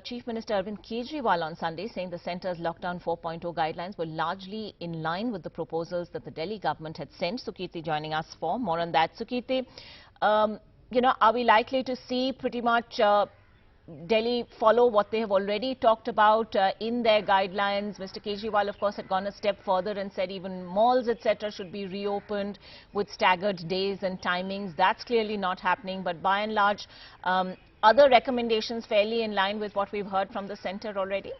Chief Minister Arvind Kejriwal on Sunday, saying the centre's lockdown 4.0 guidelines were largely in line with the proposals that the Delhi government had sent. Sukirti joining us for more on that. Sukirti, are we likely to see pretty much Delhi follow what they have already talked about in their guidelines? Mr. Kejriwal, of course, had gone a step further and said even malls, etc., should be reopened with staggered days and timings. That's clearly not happening. But by and large, other recommendations fairly in line with what we've heard from the centre already?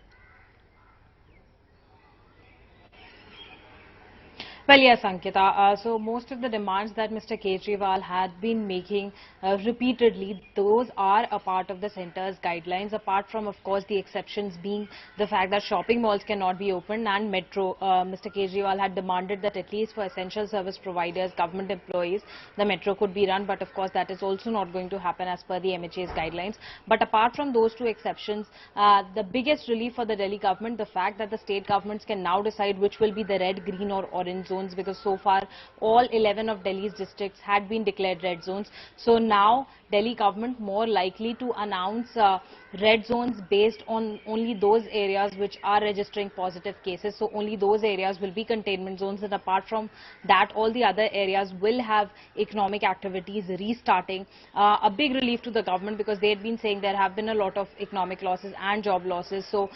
Well, yes, Ankita. So most of the demands that Mr. Kejriwal had been making repeatedly, those are a part of the centre's guidelines, apart from, of course, the exceptions being the fact that shopping malls cannot be opened and metro. Mr. Kejriwal had demanded that at least for essential service providers, government employees, the metro could be run. But, of course, that is also not going to happen as per the MHA's guidelines. But apart from those two exceptions, the biggest relief for the Delhi government, the fact that the state governments can now decide which will be the red, green or orange zones, because so far all 11 of Delhi's districts had been declared red zones. So now Delhi government more likely to announce red zones based on only those areas which are registering positive cases. So only those areas will be containment zones, and apart from that all the other areas will have economic activities restarting. A big relief to the government, because they had been saying there have been a lot of economic losses and job losses. So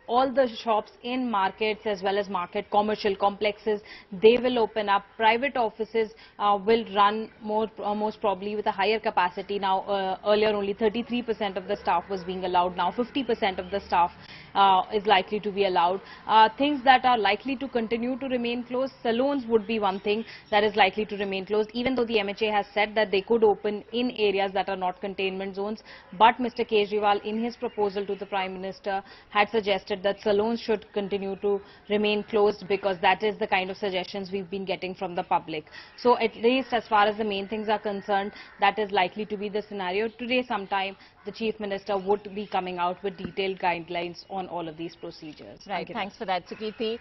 all the shops in markets as well as commercial complexes, they will open up. Private offices will run most probably with a higher capacity. Now, earlier only 33% of the staff was being allowed. Now 50% of the staff is likely to be allowed. Things that are likely to continue to remain closed, salons would be one thing that is likely to remain closed, even though the MHA has said that they could open in areas that are not containment zones. But Mr. Kejriwal, in his proposal to the Prime Minister, had suggested that salons should continue to remain closed, because that is the kind of suggestions we've been getting from the public. So at least as far as the main things are concerned, that is likely to be the scenario. Today sometime the Chief Minister would be coming out with detailed guidelines on all of these procedures. Right, thanks for that, Sukirti.